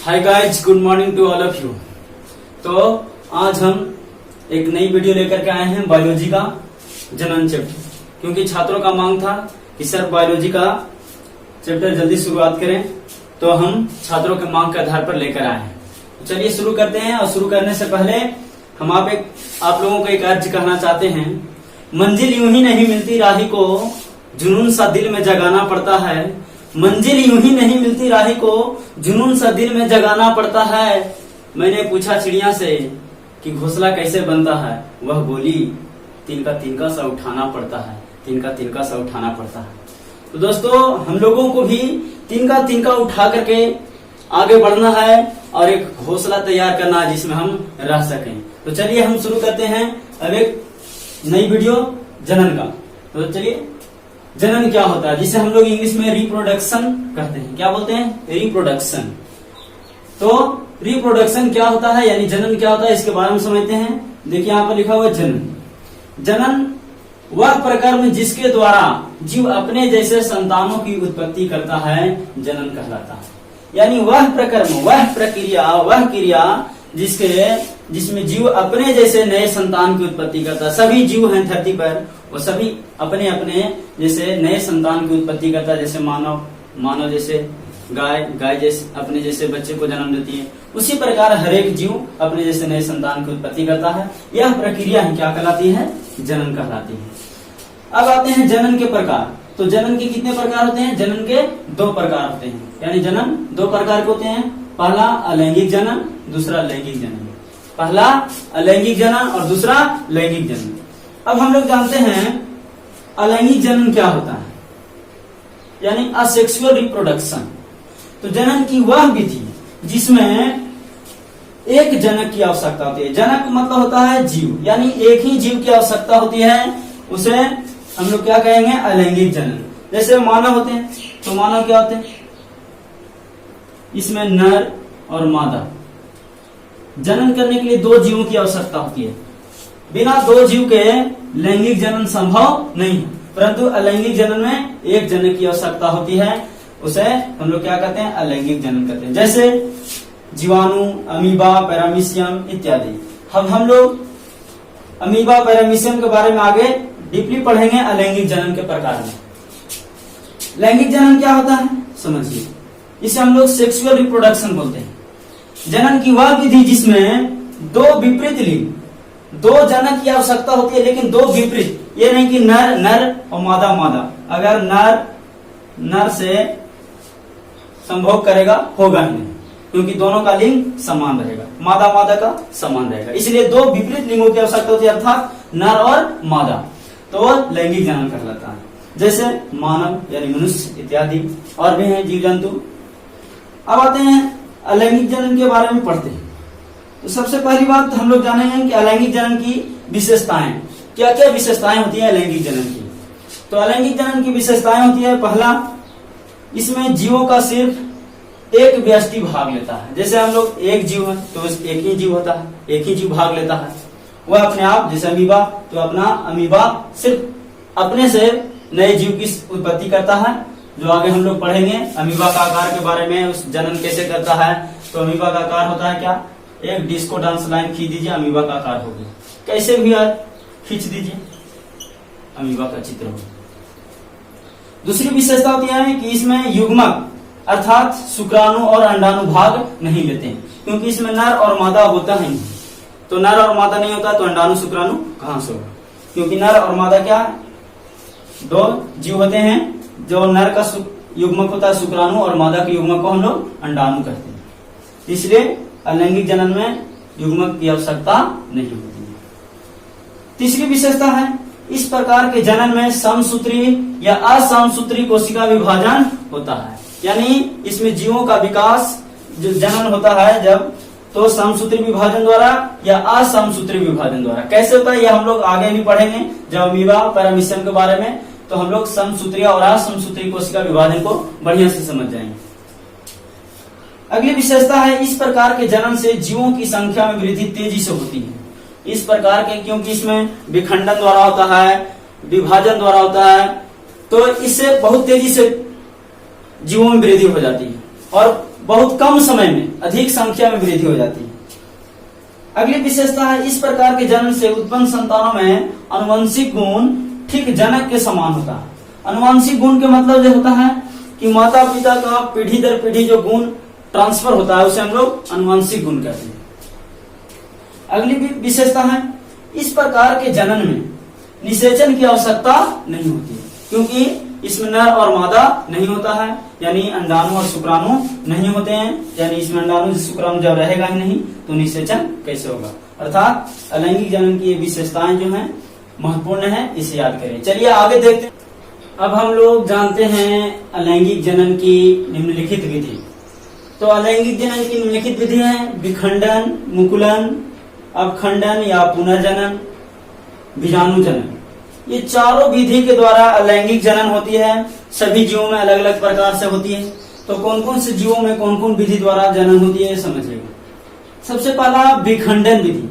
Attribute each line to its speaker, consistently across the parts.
Speaker 1: Hi guys, good morning to all of you. तो आज हम एक नई वीडियो लेकर के आए हैं बायोलॉजी का जनन चैप्टर, क्योंकि छात्रों का मांग था कि सर बायोलॉजी का चैप्टर जल्दी शुरुआत करें, तो हम छात्रों के मांग के आधार पर लेकर आए हैं। तो चलिए शुरू करते हैं। और शुरू करने से पहले हम आप लोगों को एक अर्ज कहना चाहते हैं। मंजिल यूं ही नहीं मिलती राही को, जुनून सा दिल में जगाना पड़ता है। मंजिल यूं ही नहीं मिलती राही को, जुनून सा दिल में जगाना पड़ता है। मैंने पूछा चिड़िया से कि घोंसला कैसे बनता है, वह बोली तिनका तिनका सा उठाना पड़ता है, तिनका तिनका सा उठाना पड़ता है। तो दोस्तों, हम लोगों को भी तिनका तिनका उठा करके आगे बढ़ना है और एक घोंसला तैयार करना है जिसमें हम रह सकें। तो चलिए हम शुरू करते हैं अब एक नई वीडियो जनन का। तो चलिए, जनन क्या होता है, जिसे हम लोग इंग्लिश में रिप्रोडक्शन कहते हैं। क्या बोलते हैं? रिप्रोडक्शन। तो रिप्रोडक्शन क्या होता है, यानी जनन क्या होता है, इसके बारे में समझते हैं। देखिए यहाँ पर लिखा हुआ है जनन। जनन वह प्रकर्म जिसके द्वारा जीव अपने जैसे संतानों की उत्पत्ति करता है, जनन कहलाता है। यानी वह प्रकर्म, वह प्रक्रिया, वह क्रिया जिसमें जीव अपने जैसे नए संतान की उत्पत्ति करता है। सभी जीव हैं धरती पर, वो सभी अपने अपने जैसे नए संतान की उत्पत्ति करता है। जैसे मानव जैसे गाय जैसे अपने जैसे बच्चे को जन्म देती है, उसी प्रकार हर एक जीव अपने जैसे नए संतान की उत्पत्ति करता है। यह प्रक्रिया ही क्या कहलाती है? जनन कहलाती है। अब आते हैं जनन के प्रकार। तो जनन के कितने प्रकार होते हैं? जनन के 2 प्रकार होते हैं, यानी जनन 2 प्रकार के होते हैं। पहला अलैंगिक जनन, दूसरा लैंगिक जनन। पहला अलैंगिक जनन और दूसरा लैंगिक जनन। अब हम लोग जानते हैं अलैंगिक जनन क्या होता है, यानी असेक्सुअल रिप्रोडक्शन। तो जनन की वह विधि जिसमें एक जनक की आवश्यकता होती है। जनक मतलब होता है जीव, यानी एक ही जीव की आवश्यकता होती है, उसे हम लोग क्या कहेंगे? अलैंगिक जनन। जैसे मानव होते हैं, तो मानव क्या होते हैं? इसमें नर और मादा। जनन करने के लिए 2 जीवों की आवश्यकता होती है। बिना 2 जीव के लैंगिक जनन संभव नहीं है, परंतु अलैंगिक जनन में एक जनक की आवश्यकता होती है, उसे हम लोग क्या कहते हैं? अलैंगिक जनन कहते हैं। जैसे जीवाणु, अमीबा, पैरामीशियम इत्यादि। हम लोग अमीबा, पैरामीशियम के बारे में आगे डीपली पढ़ेंगे अलैंगिक जनन के प्रकार में। लैंगिक जनन क्या होता है समझिए, इसे हम लोग सेक्सुअल रिप्रोडक्शन बोलते हैं। जनन की वह विधि जिसमें 2 विपरीत लिंग, 2 जनक की आवश्यकता होती है, लेकिन 2 विपरीत। ये नहीं कि नर और मादा मादा। अगर नर से संभोग करेगा, होगा ही नहीं, क्योंकि दोनों का लिंग समान रहेगा, मादा का समान रहेगा। इसलिए 2 विपरीत लिंगों की आवश्यकता होती है, अर्थात नर और मादा। तो लैंगिक जनन कहलाता है। जैसे मानव यानी मनुष्य इत्यादि, और भी हैं जीव जंतु। अब आते हैं अलैंगिक जनन के बारे में पढ़ते हैं। तो सबसे पहली बात हम लोग जानेंगे कि अलैंगिक जनन की विशेषताएं, क्या क्या विशेषताएं होती है अलैंगिक जनन की। तो अलैंगिक जनन की विशेषताएं होती है, पहला, इसमें जीवों का सिर्फ एक व्यष्टि भाग लेता है। जैसे हम लोग एक जीव है तो एक ही जीव होता है, एक ही जीव भाग लेता है, वह अपने आप। जैसे अमीबा, तो अपना अमीबा सिर्फ अपने से नए जीव की उत्पत्ति करता है, जो आगे हम लोग पढ़ेंगे। अमीबा का आकार के बारे में, उस जनन कैसे करता है। तो अमीबा का आकार होता है क्या? एक डिस्को डांस लाइन खींच दीजिए, अमीबा का आकार हो गया। कैसे भी खींच दीजिए, अमीबा का चित्र हो। दूसरी विशेषता होती है कि इसमें युग्मक अर्थात शुक्राणु और अंडाणु भाग नहीं लेते हैं, क्योंकि इसमें नर और मादा होता है नहीं। तो नर और मादा नहीं होता, तो अंडाणु शुक्राणु कहां से होगा? क्योंकि नर और मादा क्या 2 जीव होते हैं। जो नर का युग्मक होता है शुक्राणु, और मादा के युग्मक को हम लोग अंडाणु कहते हैं। इसलिए अलैंगिक जनन में युग्मक की आवश्यकता नहीं होती है। तीसरी विशेषता है, इस प्रकार के जनन में समसूत्री या असमसूत्री कोशिका विभाजन होता है। यानी इसमें जीवों का विकास जो जनन होता है जब, तो समसूत्री विभाजन द्वारा या असमसूत्री विभाजन द्वारा। कैसे होता है यह हम लोग आगे भी पढ़ेंगे जब अमीबा, पैरामीशियम के बारे में। तो हम लोग समसूत्री और असमसूत्री कोशिका विभाजन को बढ़िया से समझ जाएंगे। अगली विशेषता है, इस प्रकार के जनन से जीवों की संख्या में वृद्धि तेजी से होती है। इस प्रकार के, क्योंकि इसमें विखंडन द्वारा होता है, विभाजन द्वारा होता है, तो इससे बहुत तेजी से जीवों में वृद्धि हो जाती है। और बहुत कम समय में अधिक संख्या में वृद्धि हो जाती है। अगली विशेषता है, इस प्रकार के जन्म से उत्पन्न संतानों में आनुवंशिक गुण ठीक जनक के समान होता है। आनुवंशिक गुण के मतलब जो होता है कि माता पिता का पीढ़ी दर पीढ़ी जो गुण ट्रांसफर होता है उसे हम लोग आनुवंशिक गुण कहते हैं। अगली विशेषता है, इस प्रकार के जनन में निषेचन की आवश्यकता नहीं होती है, क्योंकि इसमें नर और मादा नहीं होता है, यानी अंडाणु और शुक्राणु नहीं होते हैं, यानी इसमें अंडाणु शुक्राणु जब रहेगा ही नहीं तो निषेचन कैसे होगा। अर्थात अलैंगिक जनन की ये विशेषताएं जो हैं महत्वपूर्ण है, इसे याद करें। चलिए आगे देखते हैं। अब हम लोग जानते हैं अलैंगिक जनन की निम्नलिखित विधि। तो अलैंगिक जनन की निम्नलिखित विधि है विखंडन, मुकुलन, अपखंडन या पुनर्जनन, बीजाणु जनन। ये चारों विधि के द्वारा अलैंगिक जनन होती है। सभी जीवों में अलग अलग प्रकार से होती है। तो कौन कौन से जीवों में कौन कौन विधि द्वारा जनन होती है समझिएगा। सबसे पहला विखंडन विधि,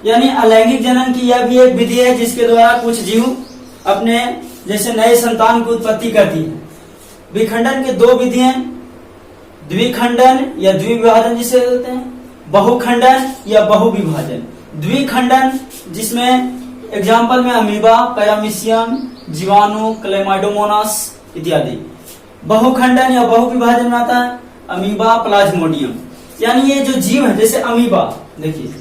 Speaker 1: यानी अलैंगिक जनन की यह भी एक विधि है जिसके द्वारा कुछ जीव अपने जैसे नए संतान की उत्पत्ति करती है। विखंडन के दो विधि हैं, द्विखंडन या द्विविभाजन जिसे कहते हैं, बहुखंडन या बहुविभाजन। द्विखंडन जिसमें एग्जाम्पल में अमीबा, पैरामीशियम, जीवाणु, क्लेमाइडोमोनास इत्यादि। बहुखंडन या बहुविभाजन में आता है अमीबा, प्लाज्मोडियम। यानी ये जो जीव है, जैसे अमीबा, देखिए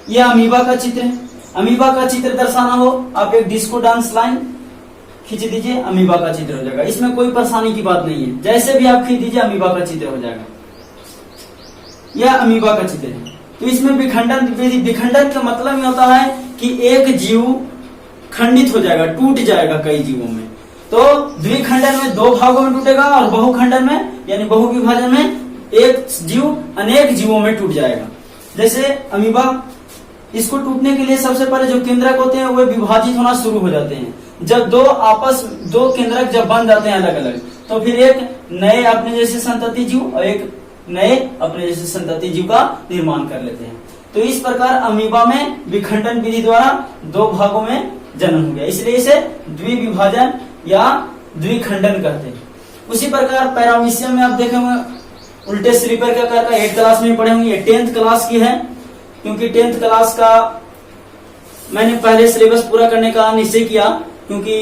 Speaker 1: ये अमीबा का चित्र है। अमीबा का चित्र दर्शाना हो, आप एक डिस्को डांस लाइन खींच दीजिए, अमीबा का चित्र हो जाएगा। इसमें कोई परेशानी की बात नहीं है, जैसे भी आप खींच दीजिए अमीबा का चित्र हो जाएगा। यह अमीबा का चित्र है। तो इसमें विखंडन विधि, विखंडन का मतलब ये होता है कि एक जीव खंडित हो जाएगा, टूट जाएगा कई जीवों में। तो द्विखंडन में दो भागों में टूटेगा और बहुखंडन में यानी बहुविभाजन में एक जीव अनेक जीवों में टूट जाएगा। जैसे अमीबा, इसको टूटने के लिए सबसे पहले जो केंद्रक होते हैं वे विभाजित होना शुरू हो जाते हैं। जब दो केंद्रक जब बन जाते हैं अलग अलग, तो फिर एक नए अपने जैसे संतति जीव और एक नए अपने जैसे संतति जीव का निर्माण कर लेते हैं। तो इस प्रकार अमीबा में विखंडन विधि द्वारा दो भागों में जन्म हो गया, इसलिए इसे द्विविभाजन या द्विखंडन कहते हैं। उसी प्रकार पैरामीशियम में आप देखे होंगे उल्टे स्लीपर का आकार का 8th क्लास में पढ़े होंगे। ये 10th क्लास की है, क्योंकि 10th क्लास का मैंने पहले सिलेबस पूरा करने का निश्चय किया, क्योंकि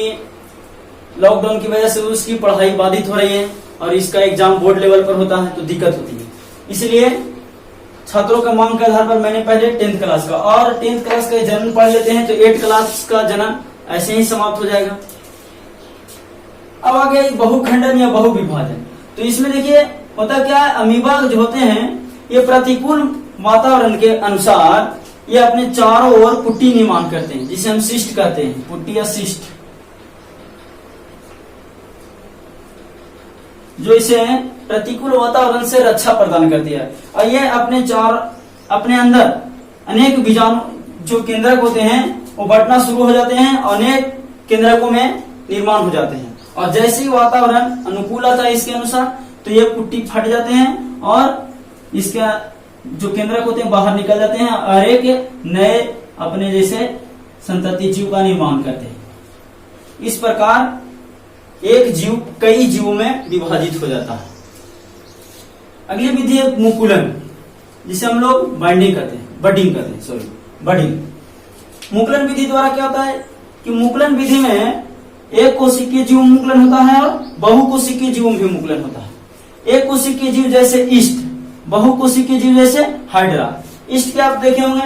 Speaker 1: लॉकडाउन की वजह से उसकी पढ़ाई बाधित हो रही है और इसका एग्जाम बोर्ड लेवल पर होता है तो दिक्कत होती है। इसलिए छात्रों का मांग के आधार पर मैंने पहले 10th क्लास का और 10th क्लास का जन्म पढ़ लेते हैं तो 8th क्लास का जन्म ऐसे ही समाप्त हो जाएगा। अब आ गया बहुखंडन या बहुविभाजन। तो इसमें देखिए होता क्या है, अमीबा जो होते हैं ये प्रतिकूल वातावरण के अनुसार ये अपने चारों ओर पुट्टी निर्माण करते हैं, जिसे हम सिस्ट कहते हैं, पुट्टी या सिस्ट, जो इसे प्रतिकूल वातावरण से रक्षा प्रदान करती है। और ये अपने अंदर अनेक बीजाणु जो केंद्रक होते हैं वो बढ़ना शुरू हो जाते हैं, अनेक केंद्रकों में निर्माण हो जाते हैं। और जैसे ही वातावरण अनुकूल आता है इसके अनुसार तो ये पुट्टी फट जाते हैं और इसका जो केंद्रक होते हैं बाहर निकल जाते हैं और एक नए अपने जैसे संतति जीव का निर्माण करते हैं। इस प्रकार एक जीव कई जीवों में विभाजित हो जाता है। अगली विधि है मुकुलन, जिसे हम लोग बडिंग कहते हैं, बडिंग। मुकुलन विधि द्वारा क्या होता है कि मुकुलन विधि में एक कोशिकीय जीव मुकुलन होता है और बहुकोशिकीय जीव भी मुकुलन होता है। एक कोशिकीय जीव जैसे ईस्ट, बहुकोशिकीय जीव जैसे हाइड्रा। ईस्ट के आप देखे होंगे,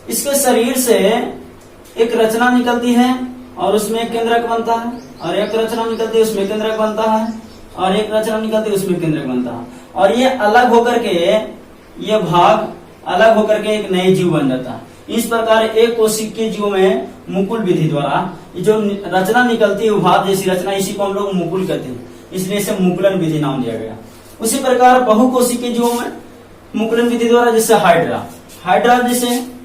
Speaker 1: इसके शरीर से एक रचना निकलती है और उसमें एक केंद्रक बनता है, और एक रचना निकलती है उसमें केंद्रक बनता है, और एक रचना निकलती है उसमें केंद्रक बनता है, और ये अलग होकर के ये भाग अलग होकर के एक नए जीव बन जाता है। इस प्रकार एक कोशिकीय जीव में मुकुल विधि द्वारा जो रचना निकलती है उभार जैसी रचना, इसी को हम लोग मुकुल कहते हैं, इसलिए इसे मुकुलन विधि नाम दिया गया। उसी प्रकार बहुकोशिकीय जीवों में मुकुलन विधि द्वारा जैसे हाइड्रा जैसे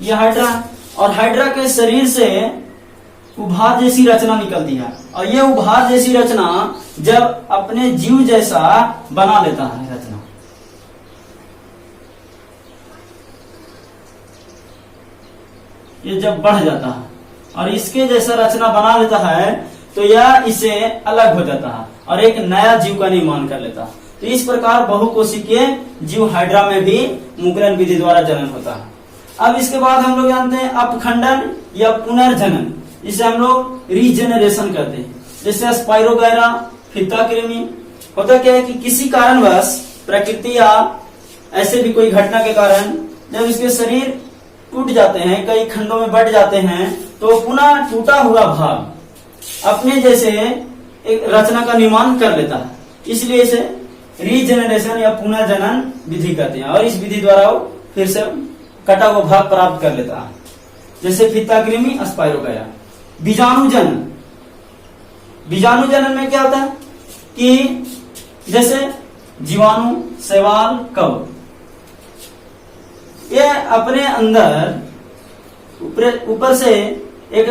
Speaker 1: यह हाइड्रा, और हाइड्रा के शरीर से उभार जैसी रचना निकलती है, और ये उभार जैसी रचना जब अपने जीव जैसा बना लेता है रचना, ये जब बढ़ जाता है और इसके जैसा रचना बना लेता है तो यह इसे अलग हो जाता है और एक नया जीव का निर्माण कर लेता है। तो इस प्रकार बहुकोशिकीय जीव हाइड्रा में भी मुकुलन विधि द्वारा जनन होता है। अब इसके बाद हम लोग जानते हैं अपखंडन या पुनर्जनन, इसे हम लोग रीजेनरेशन कहते हैं। जैसे स्पाइरोगैरा, फित्ता कृमि, होता क्या है कि किसी कारणवश प्रकृति या ऐसे भी कोई घटना के कारण जब इसके शरीर टूट जाते हैं, कई खंडों में बट जाते हैं, तो पुनः टूटा हुआ भाग अपने जैसे एक रचना का निर्माण कर लेता है, इसलिए इसे रीजेनरेशन या पुनर्जनन विधि कहते हैं। और इस विधि द्वारा वो फिर से कटा हुआ भाग प्राप्त कर लेता है, जैसे फित्ता कृमि, स्पाइरोगैरा। बीजाणुजनन, बीजाणुजनन में क्या होता है कि जैसे जीवाणु, शैवाल, कवक, ये अपने अंदर ऊपर से एक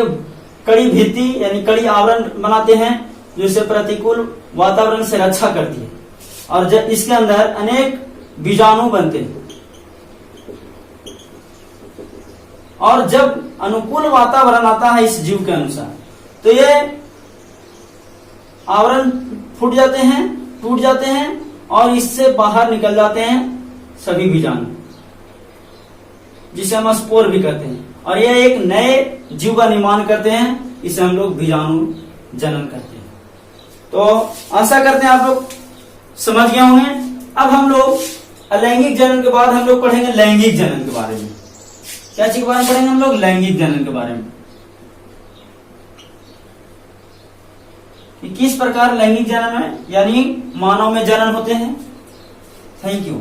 Speaker 1: कड़ी भित्ति यानी कड़ी आवरण बनाते हैं जो इसे प्रतिकूल वातावरण से रक्षा करती है, और जब इसके अंदर अनेक बीजाणु बनते हैं और जब अनुकूल वातावरण आता है इस जीव के अनुसार तो ये आवरण फूट जाते हैं, टूट जाते हैं और इससे बाहर निकल जाते हैं सभी बीजाणु, जिसे हम स्पोर भी कहते हैं, और ये एक नए जीव का निर्माण करते हैं, इसे हम लोग बीजाणु जनन कहते हैं। तो आशा करते हैं आप लोग समझ गए होंगे। अब हम लोग अलैंगिक जनन के बाद हम लोग पढ़ेंगे लैंगिक जनन के बारे में। क्या चीज के बारे में पढ़ेंगे हम लोग? लैंगिक जनन के बारे में, कि किस प्रकार लैंगिक जनन में यानी मानव में जनन होते हैं। Thank you.